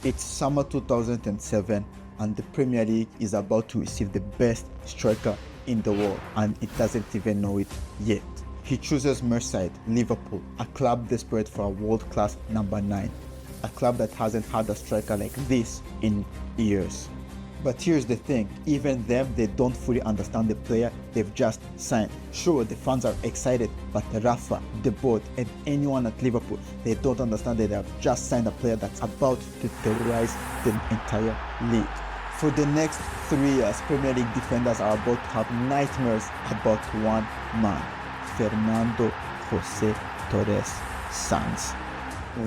It's summer 2007 and the Premier League is about to receive the best striker in the world, and it doesn't even know it yet. He chooses Merseyside, Liverpool, a club desperate for a world-class number 9, a club that hasn't had a striker like this in years. But here's the thing, even them, they don't fully understand the player they've just signed. Sure, the fans are excited, but Rafa, the board, and anyone at Liverpool, they don't understand that they have just signed a player that's about to terrorize the entire league. For the next 3 years, Premier League defenders are about to have nightmares about one man, Fernando Torres Sanz.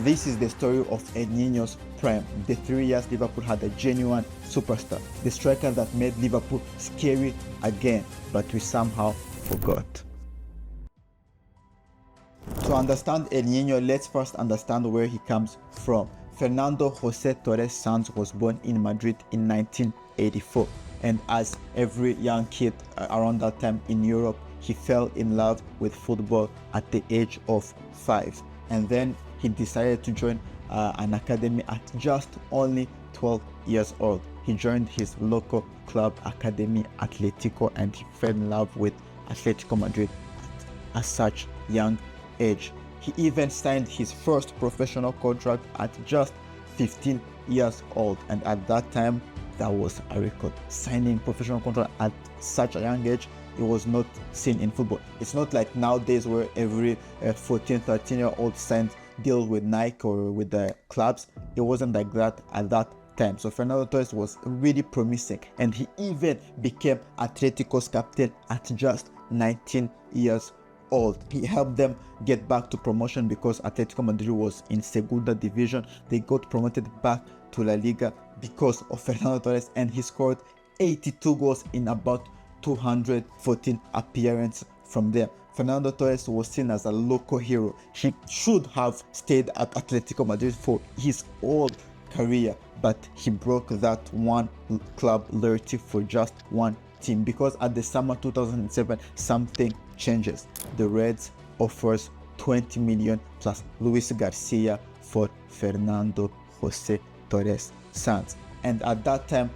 This is the story of El Nino's prime, the 3 years Liverpool had a genuine superstar, the striker that made Liverpool scary again, but we somehow forgot. To understand El Nino, let's first understand where he comes from. Fernando Torres Sanz was born in Madrid in 1984, and as every young kid around that time in Europe, he fell in love with football at the age of 5, and then he decided to join an academy at just only 12 years old. He joined his local club Academy Atletico and he fell in love with Atletico Madrid at such young age. He even signed his first professional contract at just 15 years old, and at that time that was a record. Signing professional contract at such a young age, it was not seen in football. It's not like nowadays where every 14, 13-year-old signs deal with Nike or with the clubs. It wasn't like that at that time. So Fernando Torres was really promising, and he even became Atletico's captain at just 19 years old. He helped them get back to promotion because Atletico Madrid was in Segunda Division. They got promoted back to La Liga because of Fernando Torres, and he scored 82 goals in about 214 appearances from them. Fernando Torres was seen as a local hero. He should have stayed at Atletico Madrid for his whole career, but he broke that one club loyalty for just one team, because at the summer 2007 something changes. The Reds offers 20 million plus Luis Garcia for Fernando Torres Sanz, and at that time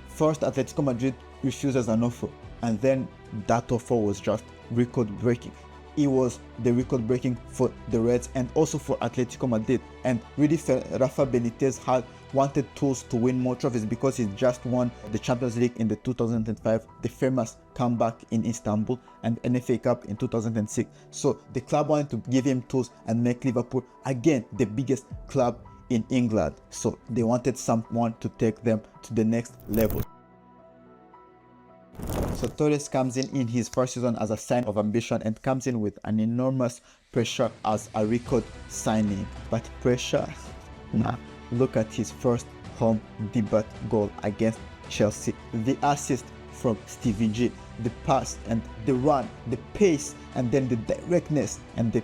first Atletico Madrid refuses an offer, and then that offer was just record breaking. It was the record breaking for the Reds and also for Atletico Madrid, and really Rafa Benitez had wanted tools to win more trophies because he just won the Champions League in the 2005, the famous comeback in Istanbul, and an FA Cup in 2006. So the club wanted to give him tools and make Liverpool again the biggest club in England. So they wanted someone to take them to the next level. So Torres comes in his first season as a sign of ambition and comes in with an enormous pressure as a record signing. But pressure? Nah. Look at his first home debut goal against Chelsea. The assist from Stevie G, the pass and the run, the pace, and then the directness and the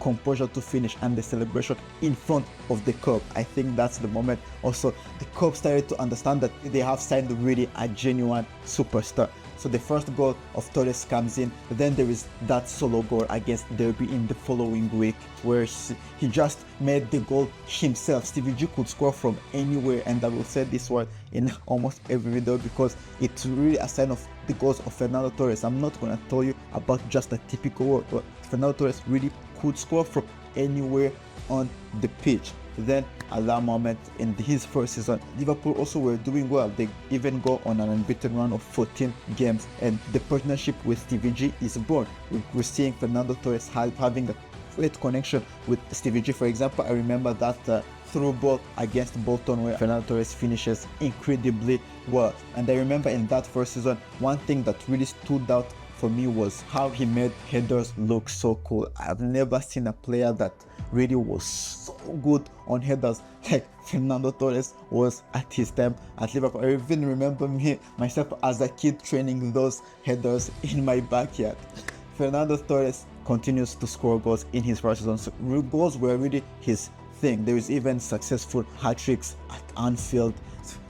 composure to finish and the celebration in front of the club. I think that's the moment also the club started to understand that they have signed really a genuine superstar. So the first goal of Torres comes in, then there is that solo goal against Derby in the following week where he just made the goal himself. Stevie G could score from anywhere, and I will say this word in almost every video because it's really a sign of the goals of Fernando Torres. I'm not going to tell you about just a typical word, but Fernando Torres really could score from anywhere on the pitch. Then at that moment in his first season, Liverpool also were doing well. They even go on an unbeaten run of 14 games, and the partnership with Stevie G is born. We're seeing Fernando Torres having a great connection with Stevie G. For example, I remember that through ball against Bolton where Fernando Torres finishes incredibly well. And I remember in that first season, one thing that really stood out for me was how he made headers look so cool. I've never seen a player that really was so good on headers like Fernando Torres was at his time at Liverpool. I even remember myself as a kid training those headers in my backyard. Fernando Torres continues to score goals in his first season. So goals were really his thing. There is even successful hat-tricks at Anfield.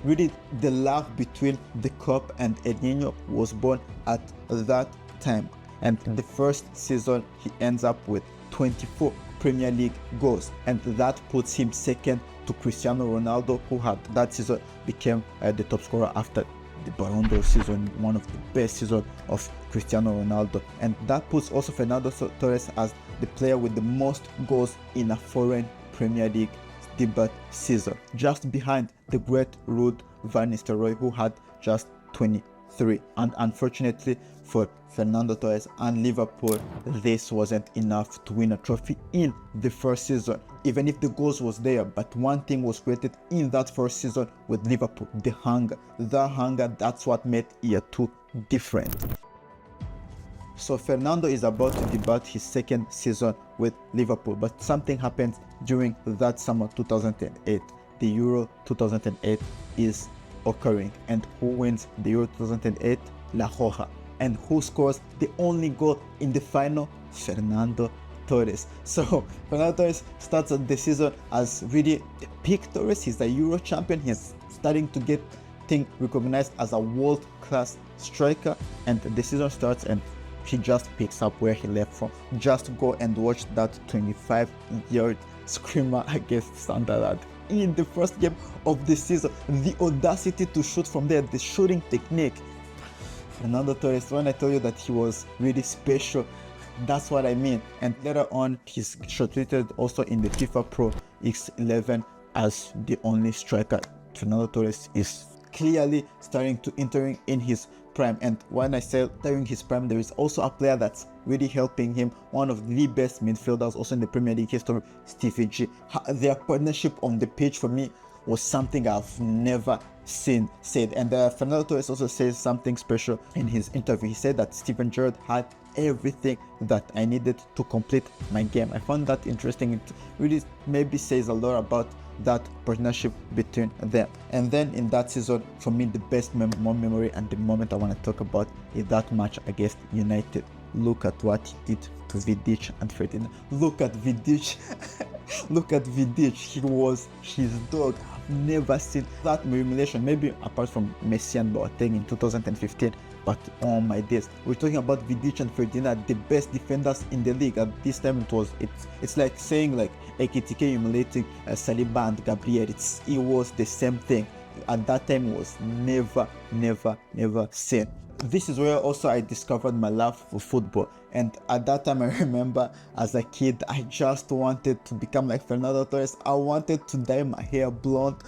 Really, the love between the club and El Nino was born at that time. And the first season, he ends up with 24 Premier League goals, and that puts him second to Cristiano Ronaldo, who had that season became the top scorer after the Ballon d'Or season, one of the best seasons of Cristiano Ronaldo. And that puts also Fernando Torres as the player with the most goals in a foreign Premier League debut season, just behind the great Ruud van Nistelrooy, who had just 23. And unfortunately for Fernando Torres and Liverpool, this wasn't enough to win a trophy in the first season, even if the goals was there. But one thing was created in that first season with Liverpool: the hunger. The hunger, that's what made year 2 different. So Fernando is about to debut his second season with Liverpool, but something happens during that summer 2008. The Euro 2008 is occurring, and who wins the Euro 2008? La Roja. And who scores the only goal in the final? Fernando Torres. So Fernando Torres starts the season as really a peak Torres. He's a Euro champion. He's starting to get things recognized as a world-class striker, and the season starts and he just picks up where he left from. Just go and watch that 25-yard screamer against Sunderland in the first game of the season. The audacity to shoot from there, the shooting technique. Fernando Torres, when I tell you that he was really special, that's what I mean. And later on, he's shortlisted also in the FIFA Pro X11 as the only striker. Fernando Torres is clearly starting to entering in his prime. And when I say during his prime, there is also a player that's really helping him, one of the best midfielders also in the Premier League history, Stevie G. Their partnership on the pitch for me was something I've never seen said. And Fernando Torres also says something special in his interview. He said that Steven Gerrard had everything that I needed to complete my game. I found that interesting. It really maybe says a lot about that partnership between them. And then in that season, for me, the best memory and the moment I want to talk about is that match against United. Look at what he did to Vidic and Ferdinand. Look at Vidic. Look at Vidic. He was his dog. I've never seen that humiliation, maybe apart from Messi and Boateng in 2015. But oh my days, we're talking about Vidic and Ferdinand, the best defenders in the league. At this time, it's like saying like Ekitike humiliating Saliba and Gabriel. It was the same thing. At that time, it was never seen. This is where also I discovered my love for football. And at that time, I remember as a kid, I just wanted to become like Fernando Torres. I wanted to dye my hair blonde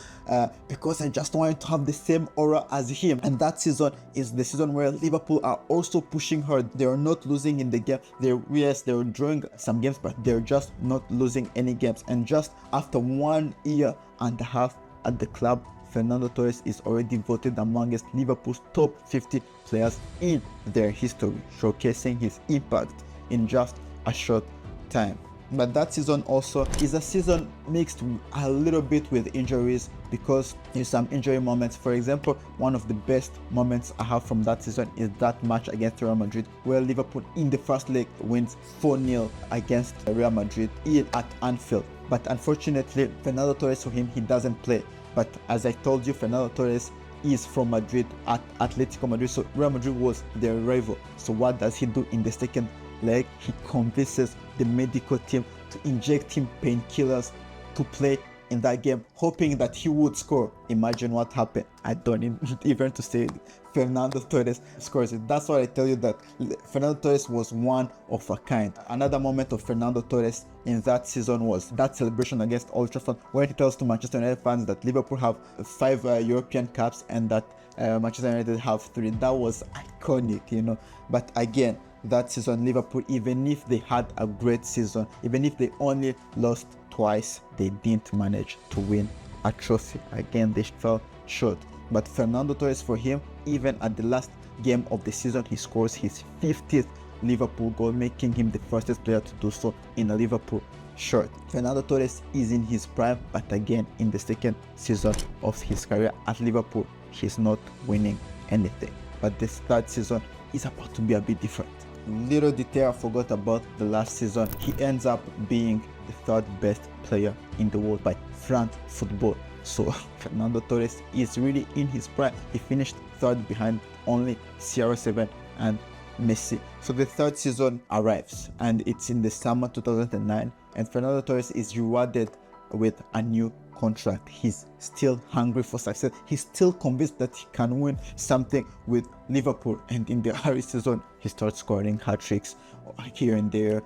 because I just wanted to have the same aura as him. And that season is the season where Liverpool are also pushing hard. They are not losing in the game. They were drawing some games, but they're just not losing any games. And just after 1 year and a half at the club, Fernando Torres is already voted amongst Liverpool's top 50 players in their history, showcasing his impact in just a short time. But that season also is a season mixed a little bit with injuries, because there's some injury moments. For example, one of the best moments I have from that season is that match against Real Madrid, where Liverpool in the first leg wins 4-0 against Real Madrid at Anfield. But unfortunately, Fernando Torres, for him, he doesn't play. But as I told you, Fernando Torres is from Madrid, at Atletico Madrid, so Real Madrid was their rival. So what does he do in the second leg? He convinces the medical team to inject him painkillers to play in that game, hoping that he would score. Imagine what happened. I don't even to say it. Fernando Torres scores it. That's why I tell you that Fernando Torres was one of a kind. Another moment of Fernando Torres in that season was that celebration against Old Trafford, where he tells to Manchester United fans that Liverpool have 5 European Cups and that Manchester United have 3. That was iconic, you know. But again, that season, Liverpool, even if they had a great season, even if they only lost twice, they didn't manage to win a trophy. Again, they fell short. But Fernando Torres, for him, even at the last game of the season, he scores his 50th Liverpool goal, making him the fastest player to do so in a Liverpool shirt. Fernando Torres is in his prime, but again, in the second season of his career at Liverpool, he's not winning anything. But this third season is about to be a bit different. Little detail I forgot about the last season, he ends up being the 3rd best player in the world by France Football. So Fernando Torres is really in his prime. He finished 3rd behind only CR7 and Messi. So the 3rd season arrives, and it's in the summer 2009, and Fernando Torres is rewarded with a new contract. He's still hungry for success. He's still convinced that he can win something with Liverpool. And in the Harry season, he starts scoring hat-tricks here and there,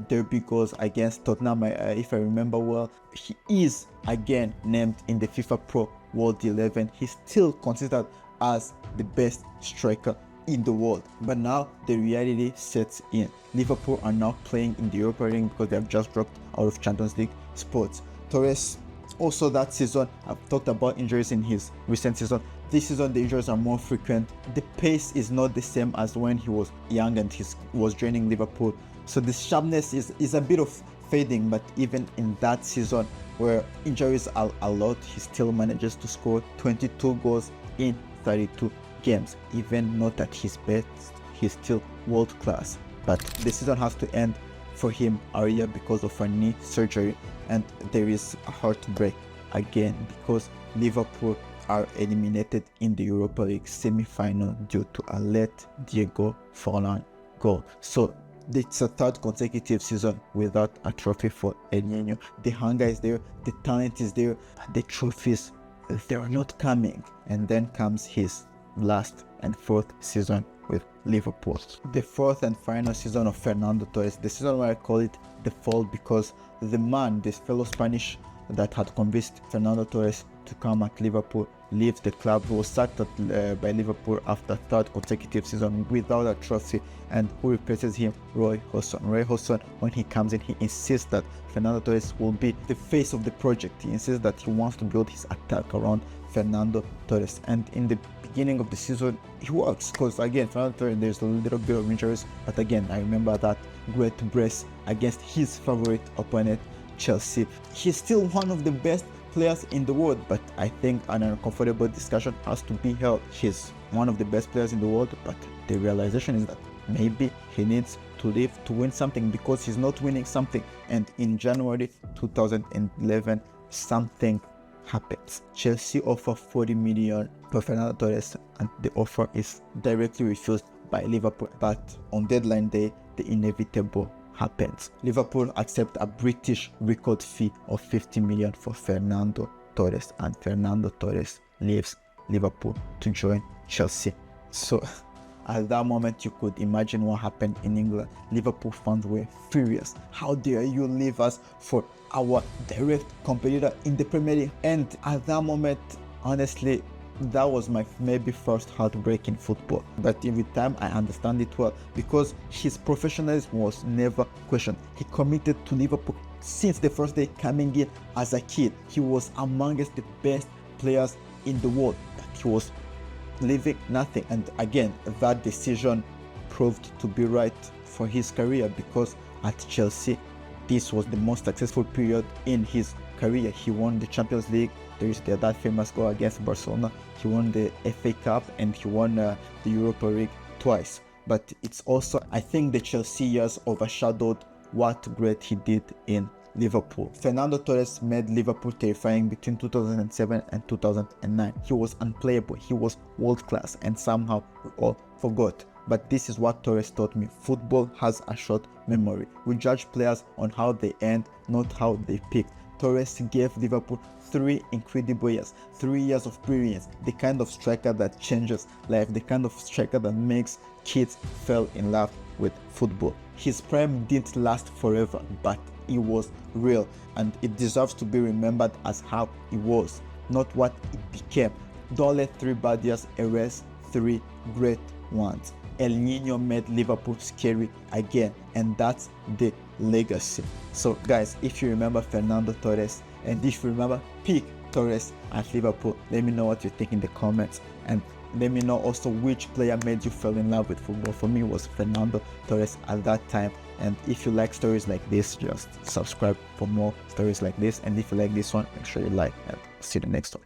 derby goals against Tottenham. If I remember well, he is again named in the FIFA Pro World 11. He's still considered as the best striker in the world. But now the reality sets in. Liverpool are now playing in the Europa League because they have just dropped out of Champions League spots. Torres also that season, I've talked about injuries in his recent season. This season the injuries are more frequent. The pace is not the same as when he was young and he was joining Liverpool. So the sharpness is a bit of fading, but even in that season where injuries are a lot, he still manages to score 22 goals in 32 games. Even not at his best, he's still world class. But the season has to end for him earlier because of a knee surgery, and there is a heartbreak again because Liverpool are eliminated in the Europa League semi-final due to a late Diego Forlan goal. So it's a third consecutive season without a trophy for El Nino. The hunger is there, the talent is there, the trophies, they are not coming. And then comes his last and fourth season with Liverpool. The fourth and final season of Fernando Torres, the season where I call it the fall because the man, this fellow Spanish that had convinced Fernando Torres to come at Liverpool, leaves the club. He was sacked by Liverpool after third consecutive season without a trophy. And who replaces him? Roy Hodgson. Roy Hodgson, when he comes in, he insists that Fernando Torres will be the face of the project. He insists that he wants to build his attack around Fernando Torres. And in the beginning of the season, he works because again, Fernando Torres, there's a little bit of injuries. But again, I remember that great brace against his favorite opponent, Chelsea. He's still one of the best players in the world, but I think an uncomfortable discussion has to be held. He's one of the best players in the world, but the realization is that maybe he needs to leave to win something because he's not winning something. And in January 2011, something happens. Chelsea offer 40 million for Fernando Torres, and the offer is directly refused by Liverpool. But on deadline day, the inevitable happens. Liverpool accept a British record fee of 50 million for Fernando Torres, and Fernando Torres leaves Liverpool to join Chelsea. So at that moment, you could imagine what happened in England. Liverpool fans were furious. How dare you leave us for our direct competitor in the Premier League? And at that moment, honestly, that was my maybe first heartbreak in football. But in time, I understand it well because his professionalism was never questioned. He committed to Liverpool since the first day coming in as a kid. He was amongst the best players in the world, but he was leaving nothing. And again, that decision proved to be right for his career because at Chelsea, this was the most successful period in his career. He won the Champions League. There is that famous goal against Barcelona. He won the FA Cup and he won the Europa League twice. But it's also, I think the Chelsea years overshadowed what great he did in Liverpool. Fernando Torres made Liverpool terrifying between 2007 and 2009. He was unplayable. He was world class, and somehow we all forgot. But this is what Torres taught me. Football has a short memory. We judge players on how they end, not how they peak. Torres gave Liverpool 3 incredible years, 3 years of brilliance, the kind of striker that changes life, the kind of striker that makes kids fall in love with football. His prime didn't last forever, but it was real, and it deserves to be remembered as how it was, not what it became. Don't let 3 bad years erase 3 great ones. El Nino made Liverpool scary again, and that's the legacy. So guys, if you remember Fernando Torres, and if you remember peak Torres at Liverpool, let me know what you think in the comments, and let me know also which player made you fall in love with football. For me, it was Fernando Torres at that time. And if you like stories like this, just subscribe for more stories like this. And if you like this one, make sure you like, and see you in the next one.